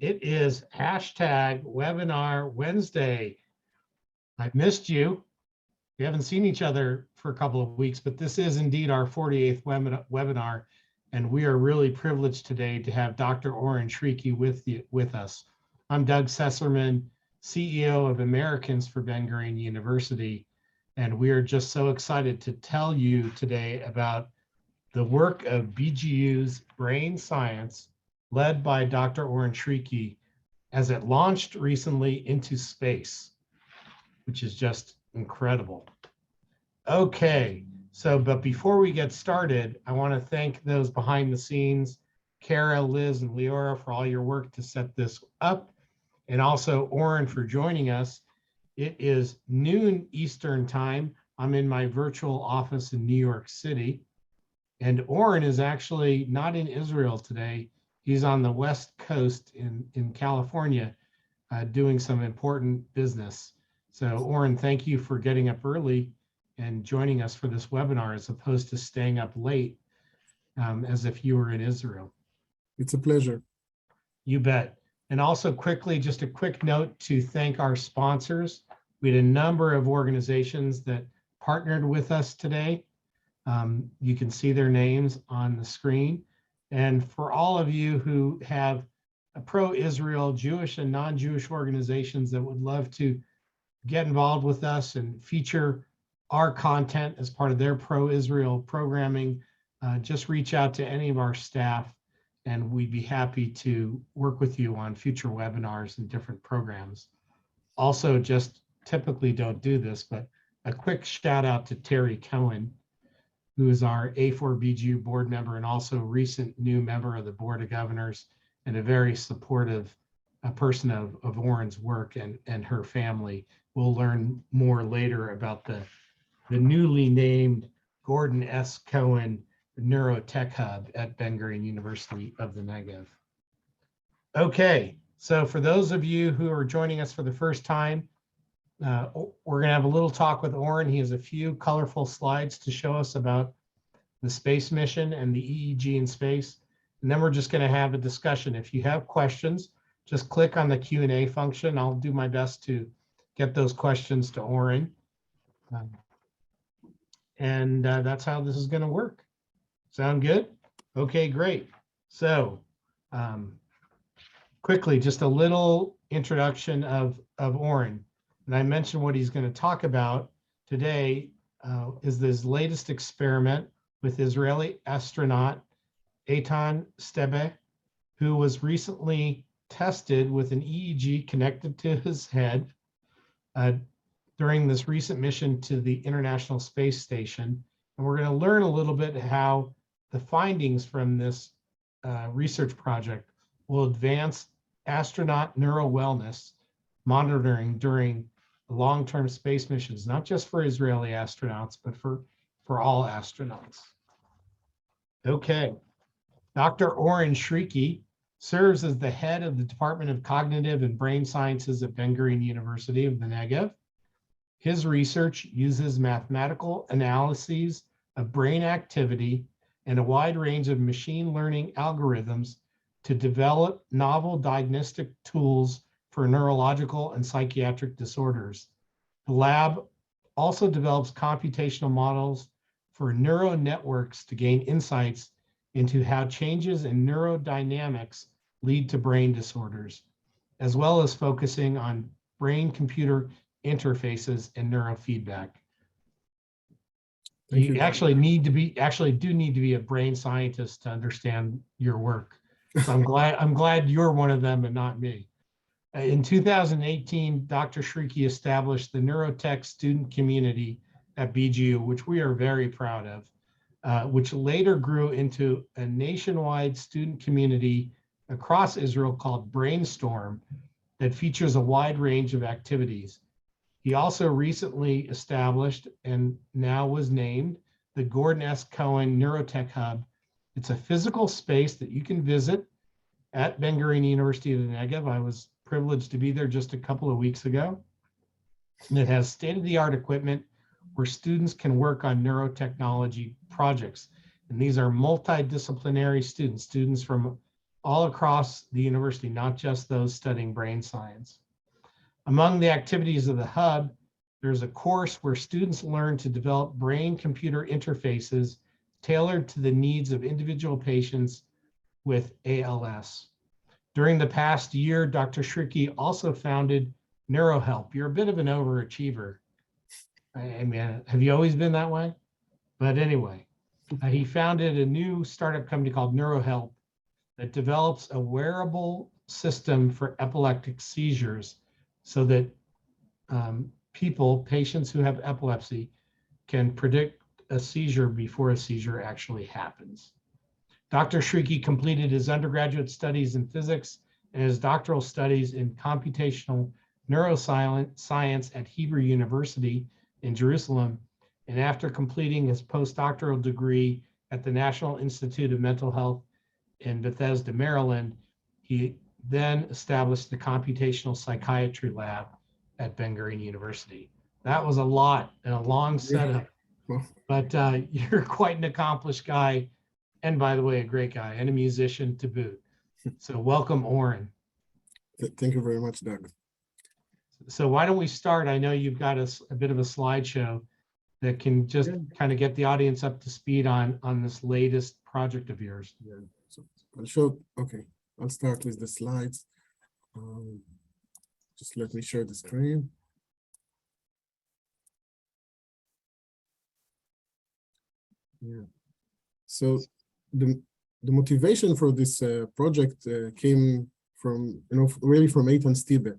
It is hashtag Webinar Wednesday. I've missed you. We haven't seen each other for a couple of weeks, but this is indeed our 48th webinar, and we are really privileged today to have Dr. Oren Shriki with us. I'm Doug Sesserman, CEO of Americans for Ben-Gurion University, and we are just so excited to tell you today about the work of BGU's brain science led by Dr. Oren Shriki as it launched recently into space, which is just incredible. Okay, but before we get started, I want to thank those behind the scenes, Kara, Liz, and Leora for all your work to set this up, and also Oren for joining us. It is noon Eastern time. I'm in my virtual office in New York City, and Oren is actually not in Israel today. He's on the West Coast in California doing some important business. So Oren, thank you for getting up early and joining us for this webinar as opposed to staying up late as if you were in Israel. It's a pleasure. You bet. And also quickly, just a quick note to thank our sponsors. We had a number of organizations that partnered with us today. You can see their names on the screen. And for all of you who have pro-Israel, Jewish and non-Jewish organizations that would love to get involved with us and feature our content as part of their pro-Israel programming, just reach out to any of our staff and we'd be happy to work with you on future webinars and different programs. Also, just typically don't do this, but a quick shout out to Terry Cohen, who is our A4BGU board member and also recent new member of the Board of Governors and a very supportive person of Oren's work and her family. We'll learn more later about the newly named Gordon S. Cohen Neurotech Hub at Ben-Gurion University of the Negev. Okay, so for those of you who are joining us for the first time, we're going to have a little talk with Oren. He has a few colorful slides to show us about the space mission and the EEG in space. And then we're just going to have a discussion. If you have questions, just click on the Q&A function. I'll do my best to get those questions to Oren. That's how this is going to work. Sound good? Okay, great. So quickly, just a little introduction of Oren. And I mentioned what he's going to talk about today is this latest experiment with Israeli astronaut Eytan Stibbe, who was recently tested with an EEG connected to his head during this recent mission to the International Space Station. And we're going to learn a little bit how the findings from this research project will advance astronaut neuro wellness monitoring during long-term space missions, not just for Israeli astronauts, but for all astronauts. Okay, Dr. Oren Shriki serves as the head of the Department of Cognitive and Brain Sciences at Ben-Gurion University of the Negev. His research uses mathematical analyses of brain activity and a wide range of machine learning algorithms to develop novel diagnostic tools for neurological and psychiatric disorders. The lab also develops computational models for neural networks to gain insights into how changes in neurodynamics lead to brain disorders, as well as focusing on brain-computer interfaces and neurofeedback. You actually do need to be a brain scientist to understand your work. So I'm glad you're one of them and not me. In 2018, Dr. Shriki established the Neurotech student community at BGU, which we are very proud of, which later grew into a nationwide student community across Israel called Brainstorm that features a wide range of activities. He also recently established and now was named the Gordon S. Cohen Neurotech Hub. It's a physical space that you can visit at Ben-Gurion University of the Negev. I was privileged to be there just a couple of weeks ago. And it has state-of-the-art equipment where students can work on neurotechnology projects. And these are multidisciplinary students from all across the university, not just those studying brain science. Among the activities of the hub, there's a course where students learn to develop brain-computer interfaces tailored to the needs of individual patients with ALS. During the past year, Dr. Shriki also founded Neurohelp. You're a bit of an overachiever. I mean, have you always been that way? But anyway, he founded a new startup company called Neurohelp that develops a wearable system for epileptic seizures so that patients who have epilepsy, can predict a seizure before a seizure actually happens. Dr. Shriki completed his undergraduate studies in physics and his doctoral studies in computational neuroscience at Hebrew University in Jerusalem. And after completing his postdoctoral degree at the National Institute of Mental Health in Bethesda, Maryland, he then established the computational psychiatry lab at Ben-Gurion University. That was a lot and a long setup, but you're quite an accomplished guy. And by the way, a great guy and a musician to boot. So welcome, Oren. Thank you very much, Doug. So why don't we start? I know you've got a bit of a slideshow that can just kind of get the audience up to speed on this latest project of yours. Yeah. So I'll start with the slides. Just let me share the screen. Yeah. So the motivation for this project came from, really from Eytan Stibbe.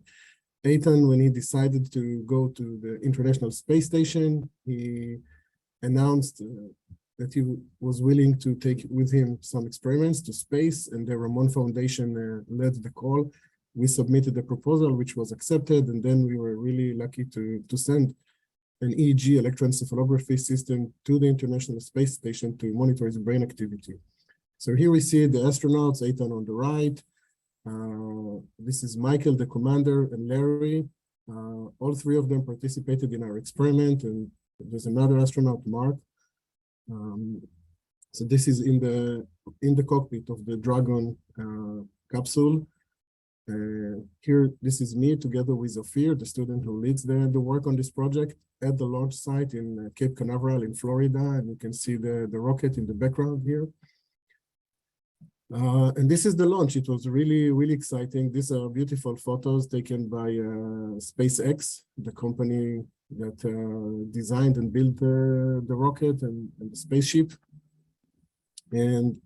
Eytan, when he decided to go to the International Space Station, he announced that he was willing to take with him some experiments to space, and the Ramon Foundation led the call. We submitted a proposal which was accepted, and then we were really lucky to send an EEG electroencephalography system to the International Space Station to monitor his brain activity. So here we see the astronauts, Eytan on the right. This is Michael, the commander, and Larry. All three of them participated in our experiment, and there's another astronaut, Mark. So this is in the cockpit of the Dragon capsule. Here, this is me together with Ophir, the student who leads the work on this project at the launch site in Cape Canaveral in Florida, and you can see the rocket in the background here. And this is the launch. It was really, really exciting. These are beautiful photos taken by SpaceX, the company that designed and built the rocket and the spaceship. And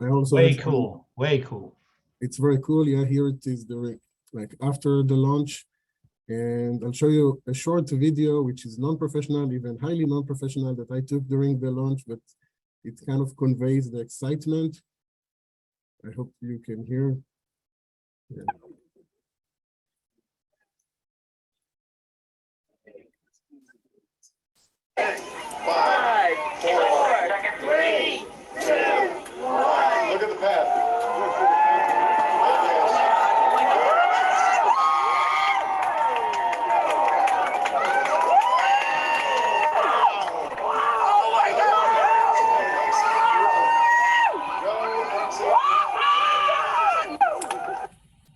I also way cool. It's very cool. Yeah, here it is like after the launch. And I'll show you a short video, which is non-professional, even highly non-professional, that I took during the launch, but it kind of conveys the excitement. I hope you can hear. Yeah. Five, four, 3, 2, 1. Look at the path.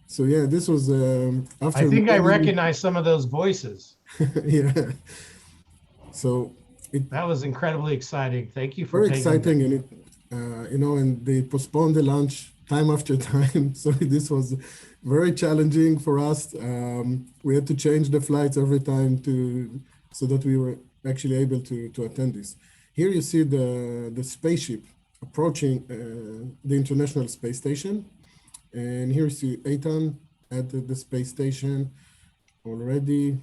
So yeah, this was after. I think I recognize some of those voices. Yeah. So that was incredibly exciting. Thank you for very exciting, and it, and they postponed the launch time after time. So this was very challenging for us. We had to change the flights every time so that we were actually able to attend this. Here you see the spaceship approaching the International Space Station. And here you see Eytan at the space station already.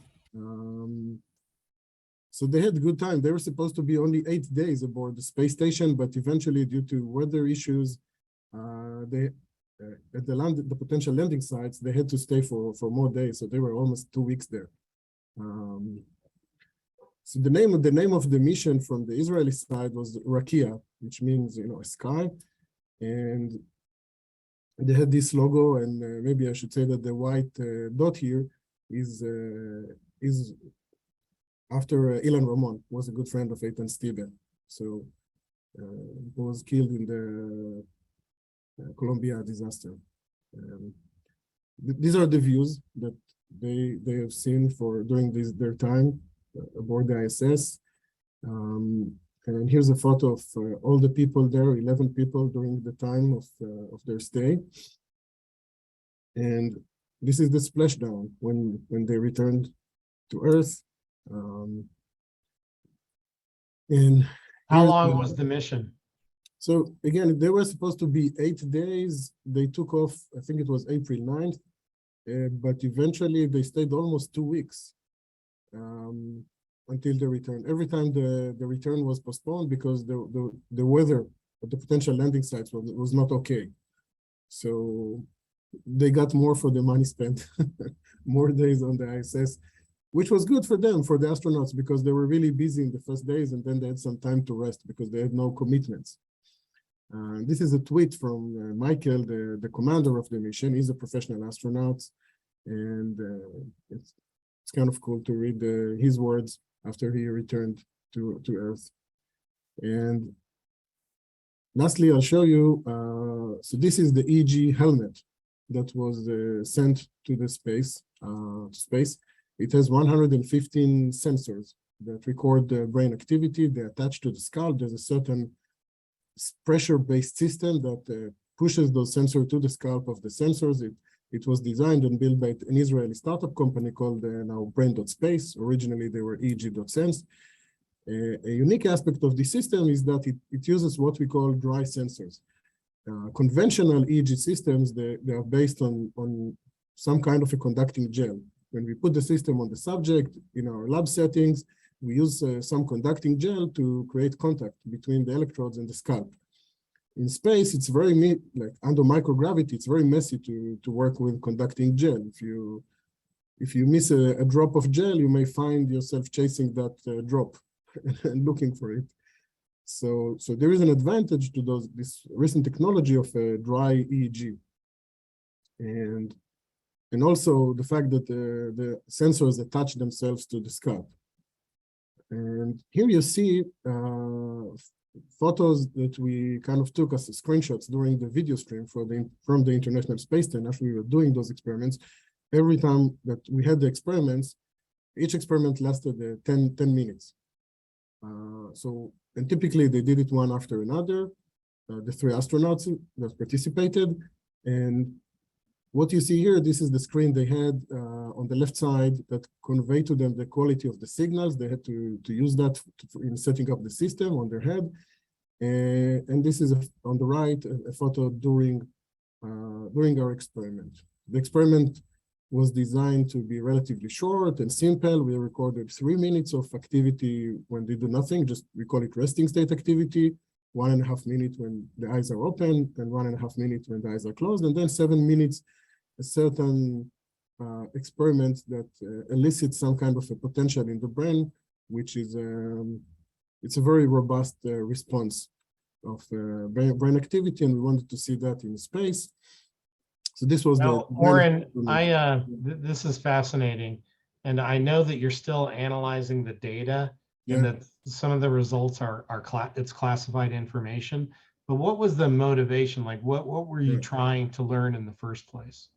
So they had a good time. They were supposed to be only 8 days aboard the space station, but eventually, due to weather issues, at the potential landing sites, they had to stay for more days. So they were almost 2 weeks there. So the name of the mission from the Israeli side was Rakia, which means a sky, and they had this logo, and maybe I should say that the white dot here is after Ilan Ramon, was a good friend of Eytan Stibbe. So he was killed in Columbia disaster. These are the views that they have seen for during their time aboard the ISS. And here's a photo of all the people there, 11 people during the time of their stay. And this is the splashdown when they returned to Earth. And How long was the mission? so again, they were supposed to be 8 days. They took off, I think it was April 9th, but eventually they stayed almost 2 weeks until the return. Every time the return was postponed because the weather at the potential landing sites was not okay. So they got more for the money spent, more days on the ISS, which was good for them, for the astronauts, because they were really busy in the first days and then they had some time to rest because they had no commitments. This is a tweet from Michael, the commander of the mission. He's a professional astronaut, and it's kind of cool to read his words after he returned to Earth. And lastly, I'll show you, so this is the EEG helmet that was sent to the space. It has 115 sensors that record the brain activity. They attach to the scalp. There's a certain pressure-based system that pushes those sensors to the scalp of the sensors. It was designed and built by an Israeli startup company called now Brain.Space. Originally, they were EEG.Sense. A unique aspect of the system is that it uses what we call dry sensors. Conventional EEG systems, they are based on some kind of a conducting gel. When we put the system on the subject in our lab settings, we use some conducting gel to create contact between the electrodes and the scalp. In space, it's very like under microgravity, it's very messy to work with conducting gel. If you miss a drop of gel, you may find yourself chasing that drop and looking for it. So there is an advantage to this recent technology of dry EEG, and also the fact that the sensors attach themselves to the scalp. And here you see photos that we kind of took as screenshots during the video stream from the International Space Station. After we were doing those experiments, every time that we had the experiments, each experiment lasted 10 minutes. And typically they did it one after another, the 3 astronauts that participated. And what you see here, this is the screen they had on the left side that conveyed to them the quality of the signals. They had to use that in setting up the system on their head. And this is on the right, a photo during our experiment. The experiment was designed to be relatively short and simple. We recorded 3 minutes of activity when they do nothing, just we call it resting state activity, 1.5 minutes when the eyes are open, and 1.5 minutes when the eyes are closed, and then 7 minutes, a certain experiment that elicits some kind of a potential in the brain, which is, it's a very robust response of brain activity, and we wanted to see that in space. So this was Oren, this is fascinating. And I know that you're still analyzing the data and that some of the results it's classified information. But what was the motivation? Like what were you trying to learn in the first place?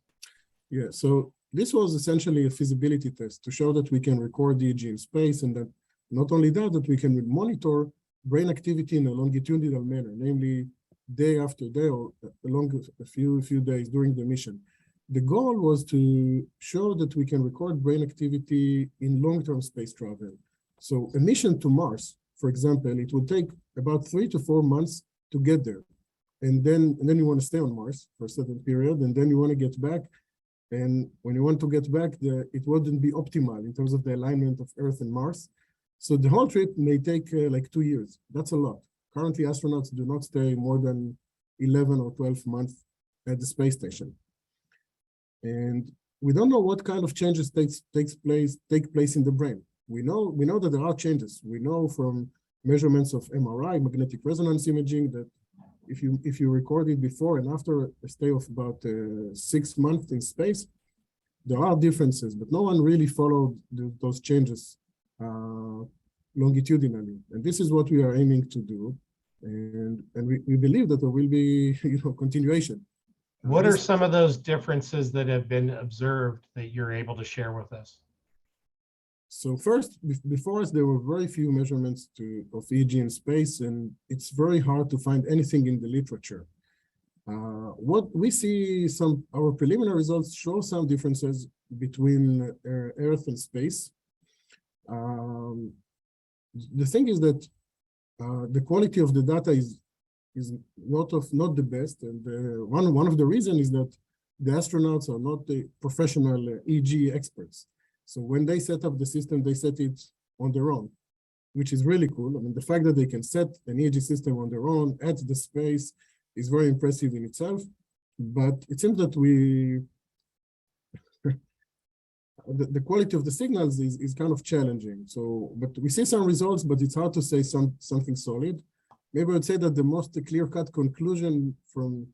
Yeah, so this was essentially a feasibility test to show that we can record EEG in space, and that not only that we can monitor brain activity in a longitudinal manner, namely day after day or along a few days during the mission. The goal was to show that we can record brain activity in long-term space travel. So a mission to Mars, for example, it would take about 3 to 4 months to get there. And then you want to stay on Mars for a certain period, and then you want to get back. And when you want to get back, it wouldn't be optimal in terms of the alignment of Earth and Mars. So the whole trip may take like 2 years. That's a lot. Currently, astronauts do not stay more than 11 or 12 months at the space station. And we don't know what kind of changes take place in the brain. We know that there are changes. We know from measurements of MRI, magnetic resonance imaging, that if you record it before and after a stay of about 6 months in space, there are differences, but no one really followed those changes longitudinally. And this is what we are aiming to do. And we believe that there will be, continuation. What are some of those differences that have been observed that you're able to share with us? So first, before us, there were very few measurements of EEG in space, and it's very hard to find anything in the literature. What we see, our preliminary results show some differences between Earth and space. The thing is that the quality of the data is not the best, and one of the reasons is that the astronauts are not the professional EEG experts. So when they set up the system, they set it on their own, which is really cool. I mean, the fact that they can set an EEG system on their own at the space is very impressive in itself. But it seems that the quality of the signals is kind of challenging. So, but we see some results, but it's hard to say something solid. Maybe I'd say that the most clear-cut conclusion from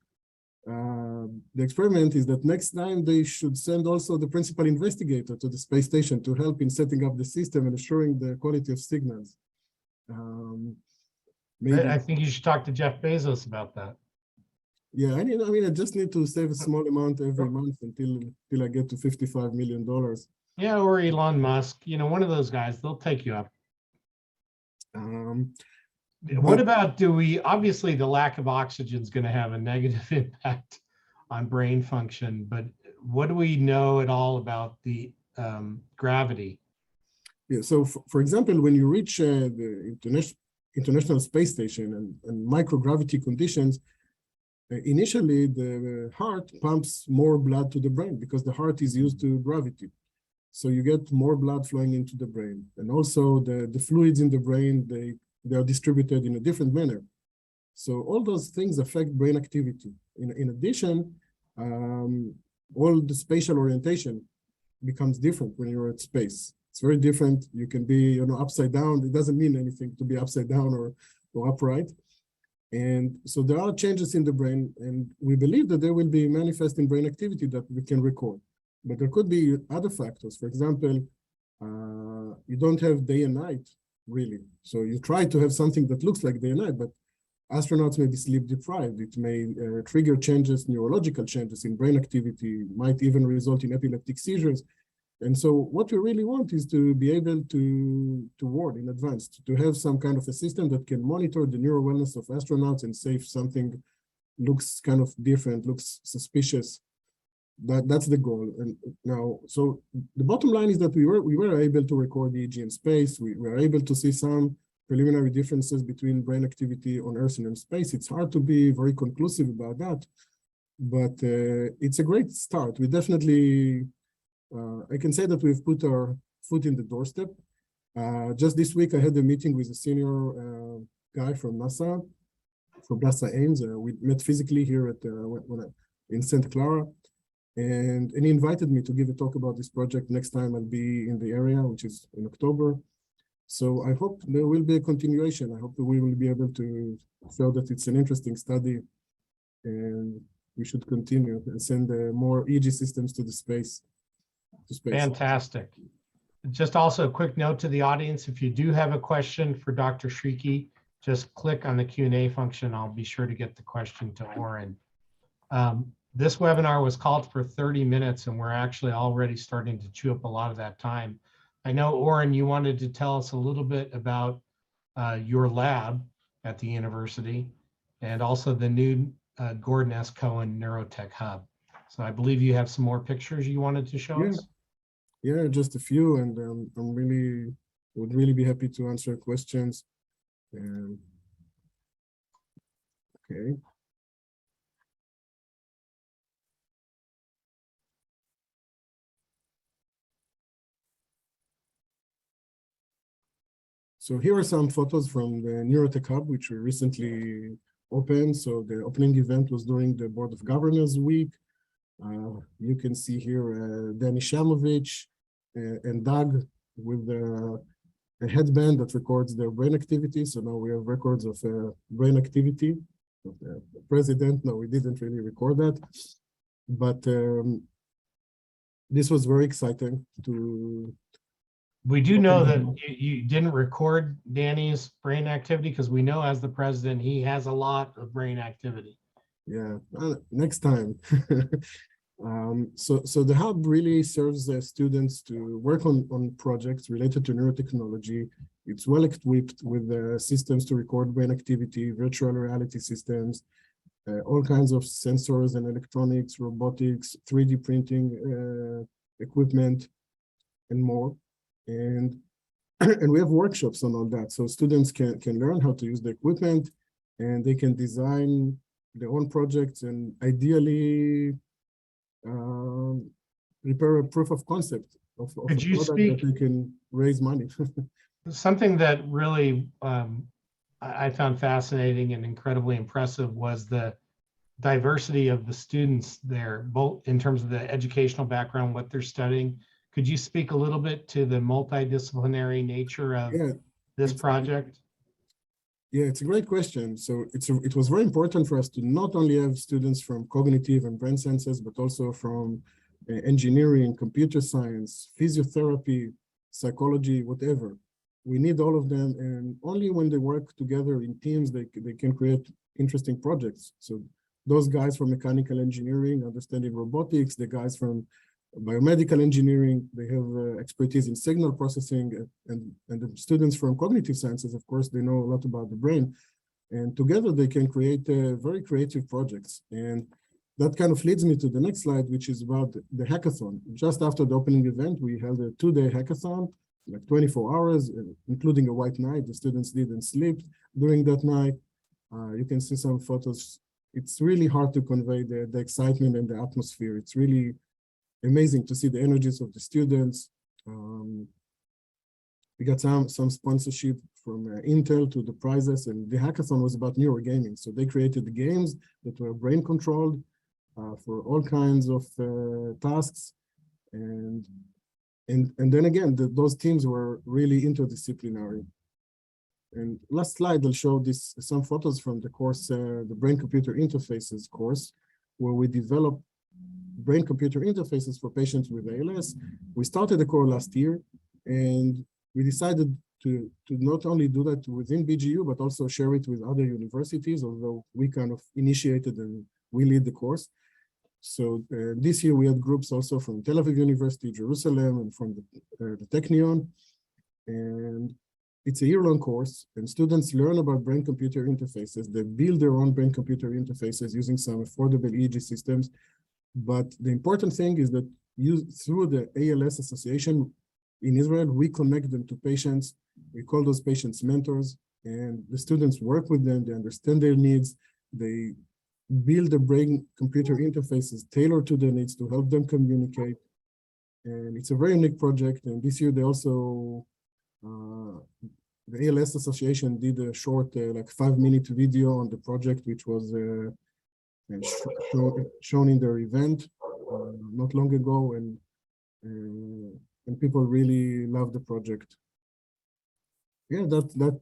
the experiment is that next time they should send also the principal investigator to the space station to help in setting up the system and assuring the quality of signals. Maybe. I think you should talk to Jeff Bezos about that. Yeah, I just need to save a small amount every month until I get to $55 million. Yeah, or Elon Musk, one of those guys, they'll take you up. What about, obviously the lack of oxygen is going to have a negative impact on brain function, but what do we know at all about the gravity? Yeah, so for example, when you reach the International Space Station and microgravity conditions, initially the heart pumps more blood to the brain because the heart is used to gravity. So you get more blood flowing into the brain. And also the fluids in the brain, they are distributed in a different manner. So all those things affect brain activity. In addition, all the spatial orientation becomes different when you're at space. It's very different. You can be, upside down. It doesn't mean anything to be upside down or upright. And so there are changes in the brain, and we believe that there will be manifest in brain activity that we can record. But there could be other factors. For example, you don't have day and night, really. So you try to have something that looks like day and night, but astronauts may be sleep deprived. It may trigger neurological changes in brain activity, might even result in epileptic seizures. And so what we really want is to be able to warn in advance, to have some kind of a system that can monitor the neural wellness of astronauts and say if something looks kind of different, looks suspicious. That's the goal. And now, so the bottom line is that we were able to record EEG in space. We were able to see some preliminary differences between brain activity on Earth and in space. It's hard to be very conclusive about that, but it's a great start. We definitely, I can say that we've put our foot in the doorstep. Just this week, I had a meeting with a senior guy from NASA Ames. We met physically here at in Santa Clara. And he invited me to give a talk about this project next time I'll be in the area, which is in October. So I hope there will be a continuation. I hope that we will be able to show that it's an interesting study, and we should continue and send more EEG systems to space. Fantastic. Just also a quick note to the audience, if you do have a question for Dr. Shriki, just click on the Q&A function. I'll be sure to get the question to Oren. This webinar was called for 30 minutes, and we're actually already starting to chew up a lot of that time. I know, Oren, you wanted to tell us a little bit about your lab at the university and also the new Gordon S. Cohen Neurotech Hub. So I believe you have some more pictures you wanted to show us. Yeah, just a few, and would really be happy to answer questions. Okay. So here are some photos from the Neurotech Hub, which we recently opened. So the opening event was during the Board of Governors Week. You can see here Danny Shamovich and Doug with a headband that records their brain activity. So now we have records of brain activity of the president. No, we didn't really record that. But this was very exciting to We do know that you didn't record Danny's brain activity because we know as the president, he has a lot of brain activity. Yeah, next time. So the hub really serves students to work on projects related to neurotechnology. It's well equipped with systems to record brain activity, virtual reality systems, all kinds of sensors and electronics, robotics, 3D printing equipment, and more. And and we have workshops on all that, so students can learn how to use the equipment, and they can design their own projects and ideally prepare a proof of concept of a Could you product speak that they can raise money. something that really I found fascinating and incredibly impressive was the diversity of the students there, both in terms of the educational background, what they're studying. Could you speak a little bit to the multidisciplinary nature of Yeah, this project? yeah, it's a great question. So it was very important for us to not only have students from cognitive and brain sciences, but also from engineering, computer science, physiotherapy, psychology, whatever. We need all of them, and only when they work together in teams, they can create interesting projects. So those guys from mechanical engineering, understanding robotics, the guys from biomedical engineering, they have expertise in signal processing, and the students from cognitive sciences, of course, they know a lot about the brain, and together they can create very creative projects. And that kind of leads me to the next slide, which is about the hackathon. Just after the opening event, we held a 2-day hackathon, like 24 hours, including a white night. The students didn't sleep during that night. You can see some photos. It's really hard to convey the excitement and the atmosphere. It's really amazing to see the energies of the students. We got some sponsorship from Intel to the prizes, and the hackathon was about neurogaming. So they created the games that were brain controlled for all kinds of tasks. And then again, those teams were really interdisciplinary. And last slide, I'll show some photos from the course, the Brain-Computer Interfaces course, where we developed brain-computer interfaces for patients with ALS. We started the course last year, and we decided to not only do that within BGU, but also share it with other universities, although we kind of initiated and we lead the course. So this year we had groups also from Tel Aviv University, Jerusalem, and from the Technion. And it's a year-long course, and students learn about brain-computer interfaces. They build their own brain-computer interfaces using some affordable EEG systems. But the important thing is that through the ALS Association in Israel, we connect them to patients. We call those patients mentors, and the students work with them. They understand their needs. They build the brain-computer interfaces tailored to their needs to help them communicate. And it's a very unique project. And this year, they also, the ALS Association did a short, like 5-minute video on the project, which was shown in their event not long ago, and people really love the project. Yeah,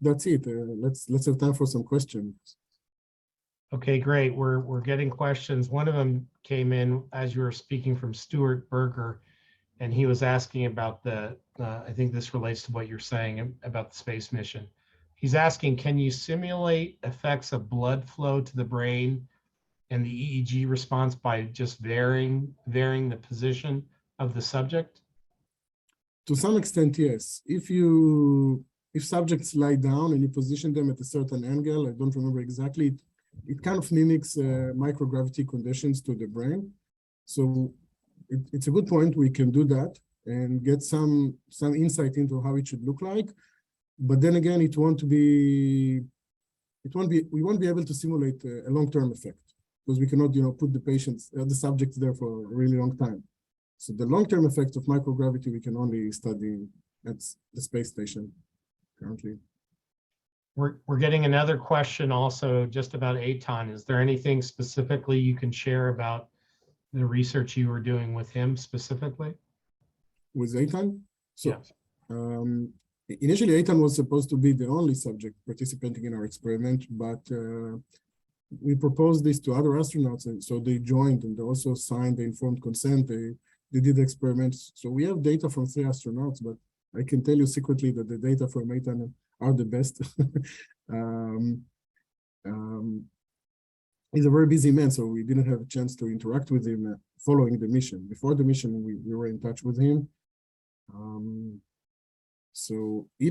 that's it. Let's have time for some questions. Okay, great. We're getting questions. One of them came in as you were speaking from Stuart Berger, and he was asking about I think this relates to what you're saying about the space mission. He's asking, can you simulate effects of blood flow to the brain and the EEG response by just varying the position of the subject? To some extent, yes. If subjects lie down and you position them at a certain angle, I don't remember exactly, it kind of mimics microgravity conditions to the brain. So it's a good point. We can do that and get some insight into how it should look like. But then again, we won't be able to simulate a long-term effect, because we cannot, put the subjects there for a really long time. So the long-term effects of microgravity, we can only study at the space station currently. We're getting another question also just about Eytan. Is there anything specifically you can share about the research you were doing with him specifically? With Eytan? So, yes. Initially, Eytan was supposed to be the only subject participating in our experiment, but we proposed this to other astronauts, and so they joined, and they also signed the informed consent. They did experiments. So we have data from 3 astronauts, but I can tell you secretly that the data from Eytan are the best. um, he's a very busy man, so we didn't have a chance to interact with him following the mission. Before the mission, we were in touch with him. So he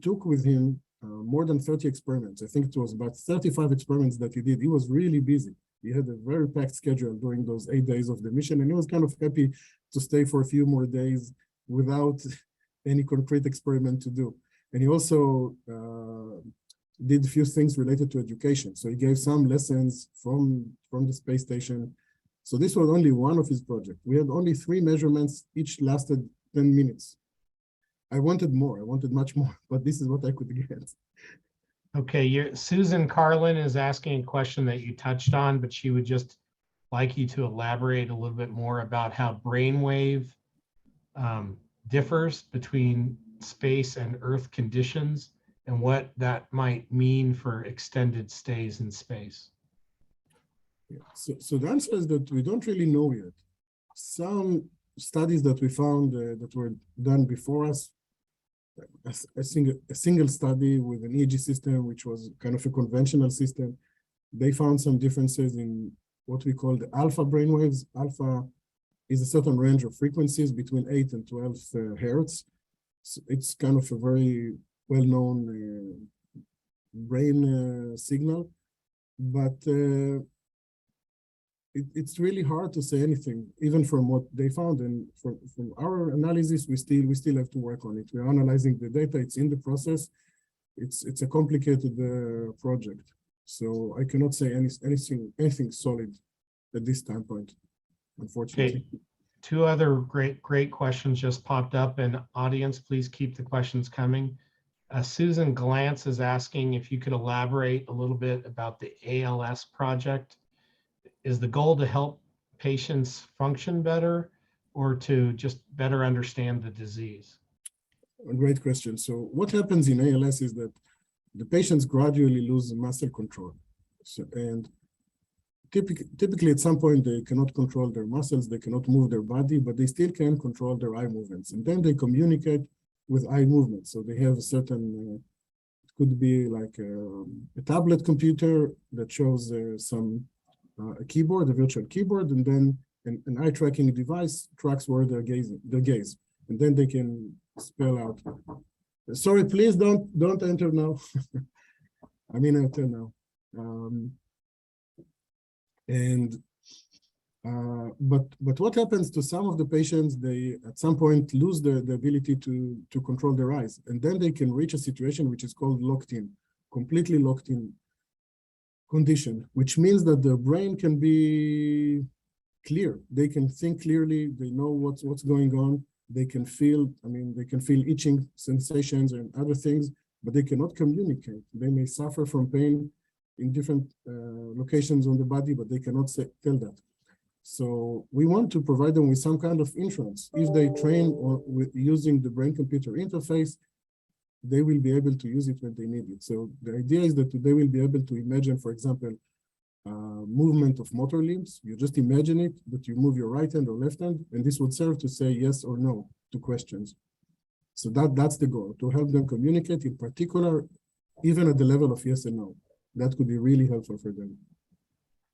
took with him more than 30 experiments. I think it was about 35 experiments that he did. He was really busy. He had a very packed schedule during those 8 days of the mission, and he was kind of happy to stay for a few more days without any concrete experiment to do. And he also did a few things related to education. So he gave some lessons from the space station. So this was only one of his projects. We had only 3 measurements, each lasted 10 minutes. I wanted more, I wanted much more, but this is what I could get. Okay, Susan Carlin is asking a question that you touched on, but she would just like you to elaborate a little bit more about how brainwave differs between space and Earth conditions and what that might mean for extended stays in space. Yeah. So the answer is that we don't really know yet. Some studies that we found that were done before us, a single study with an EEG system, which was kind of a conventional system, they found some differences in what we call the alpha brainwaves. Alpha is a certain range of frequencies between 8 and 12 hertz. So it's kind of a very well-known brain signal, but it's really hard to say anything, even from what they found. And from our analysis, we still have to work on it. We're analyzing the data. It's in the process. It's a complicated project. So I cannot say anything solid at this time point, unfortunately. Okay. 2 other great questions just popped up, and audience, please keep the questions coming. Susan Glantz is asking if you could elaborate a little bit about the ALS project. Is the goal to help patients function better or to just better understand the disease? A great question. So what happens in ALS is that the patients gradually lose muscle control. And typically at some point they cannot control their muscles, they cannot move their body, but they still can control their eye movements. And then they communicate with eye movements. So they have a certain, it could be like a tablet computer that shows a keyboard, a virtual keyboard, and then an eye tracking device tracks where they're gaze, and then they can spell out. Sorry, please don't enter now. I mean, enter now. But what happens to some of the patients? They at some point lose the ability to control their eyes, and then they can reach a situation which is called locked in, completely locked in condition, which means that their brain can be clear. They can think clearly. They know what's going on. They can feel, they can feel itching sensations and other things, but they cannot communicate. They may suffer from pain in different locations on the body, but they cannot tell that. So we want to provide them with some kind of insurance. If they train with using the brain-computer interface, they will be able to use it when they need it. So the idea is that they will be able to imagine, for example, movement of motor limbs. You just imagine it, but you move your right hand or left hand, and this would serve to say yes or no to questions. So that's the goal, to help them communicate, in particular, even at the level of yes and no. That could be really helpful for them.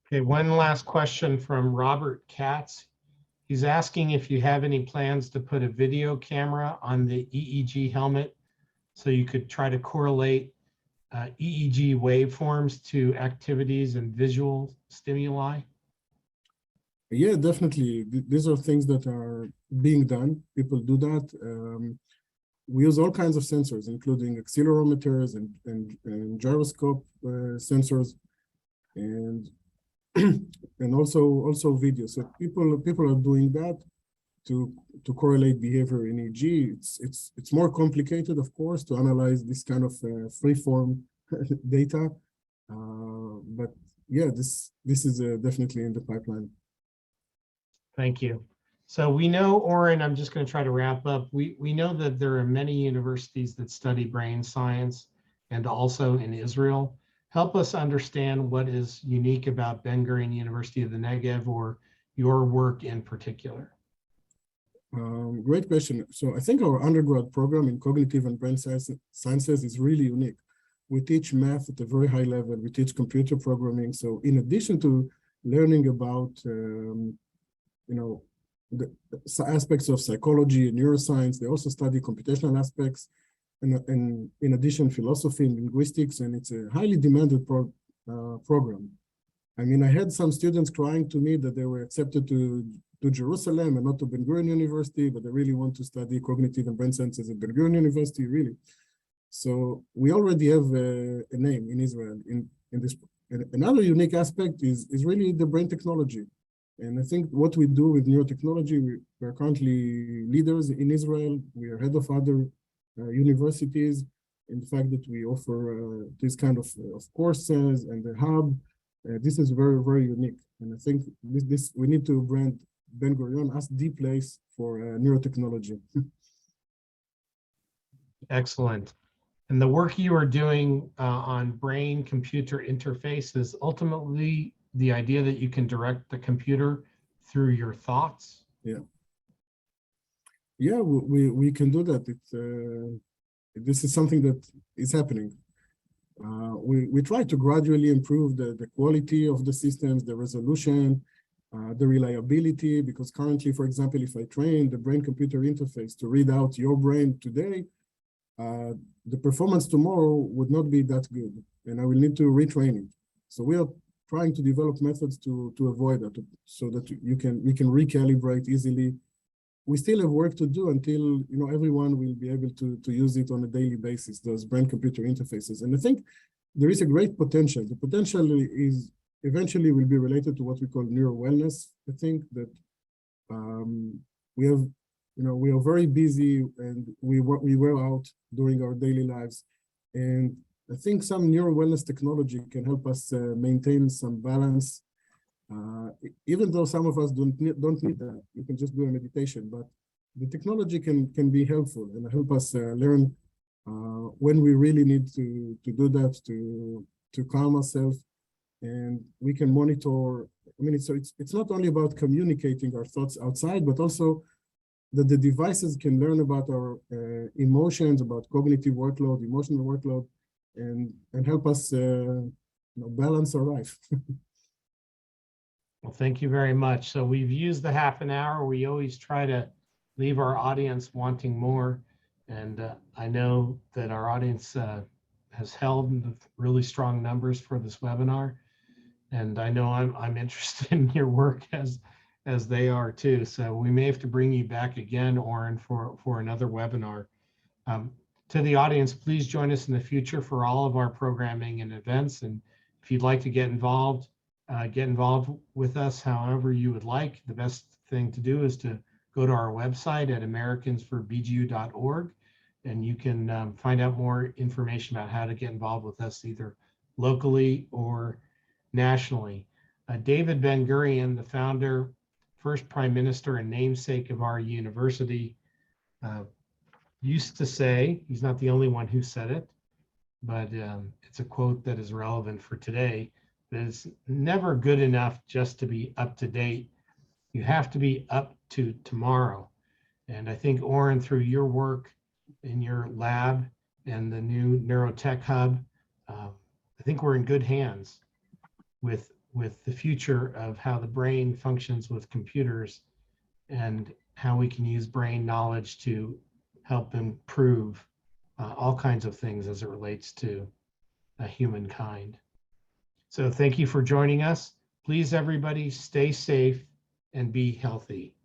Okay, one last question from Robert Katz. He's asking if you have any plans to put a video camera on the EEG helmet so you could try to correlate EEG waveforms to activities and visual stimuli? Yeah, definitely. These are things that are being done. People do that. We use all kinds of sensors, including accelerometers and gyroscope sensors, and and also video. So people are doing that to correlate behavior in EEG. It's more complicated, of course, to analyze this kind of free-form data. But yeah, this is definitely in the pipeline. Thank you. So we know, Oren, I'm just going to try to wrap up. We know that there are many universities that study brain science, and also in Israel. Help us understand what is unique about Ben-Gurion University of the Negev, or your work in particular. Great question. So I think our undergrad program in cognitive and brain sciences is really unique. We teach math at a very high level. We teach computer programming. So in addition to learning about, the aspects of psychology and neuroscience, they also study computational aspects, and in addition, philosophy and linguistics, and it's a highly demanded program. I mean, I had some students crying to me that they were accepted to Jerusalem and not to Ben-Gurion University, but they really want to study cognitive and brain sciences at Ben-Gurion University, really. So we already have a name in Israel in this. Another unique aspect is really the brain technology. And I think what we do with neurotechnology, we are currently leaders in Israel. We are head of other universities in the fact that we offer this kind of courses and the hub. This is very, very unique. And I think we need to brand Ben-Gurion as the place for neurotechnology. Excellent. And the work you are doing on brain-computer interfaces, ultimately the idea that you can direct the computer through your thoughts? Yeah, we can do that. This is something that is happening. We try to gradually improve the quality of the systems, the resolution, the reliability, because currently, for example, if I train the brain-computer interface to read out your brain today, the performance tomorrow would not be that good, and I will need to retrain it. So we are trying to develop methods to avoid that, so that we can recalibrate easily. We still have work to do until everyone will be able to use it on a daily basis, those brain-computer interfaces. And I think there is a great potential. The potential is eventually will be related to what we call neuro wellness. I think that we are very busy, and we wear out during our daily lives. And I think some neuro wellness technology can help us maintain some balance. Even though some of us don't need that, you can just do a meditation, but the technology can be helpful and help us learn when we really need to do that, to calm ourselves, and we can monitor. I mean, it's not only about communicating our thoughts outside, but also that the devices can learn about our emotions, about cognitive workload, emotional workload, and help us balance our life. Well, thank you very much. So we've used the half an hour. We always try to leave our audience wanting more. And I know that our audience has held with really strong numbers for this webinar. And I know I'm interested in your work as they are too. So we may have to bring you back again, Oren, for another webinar. To the audience, please join us in the future for all of our programming and events. And if you'd like to get involved with us however you would like. The best thing to do is to go to our website at americansforbgu.org, and you can find out more information about how to get involved with us either locally or nationally. David Ben-Gurion, the founder, first prime minister and namesake of our university, used to say, he's not the only one who said it, but it's a quote that is relevant for today. It's never good enough just to be up to date. You have to be up to tomorrow. And I think, Oren, through your work in your lab and the new Neurotech Hub, I think we're in good hands with the future of how the brain functions with computers and how we can use brain knowledge to help improve all kinds of things as it relates to humankind. So thank you for joining us. Please, everybody, stay safe and be healthy.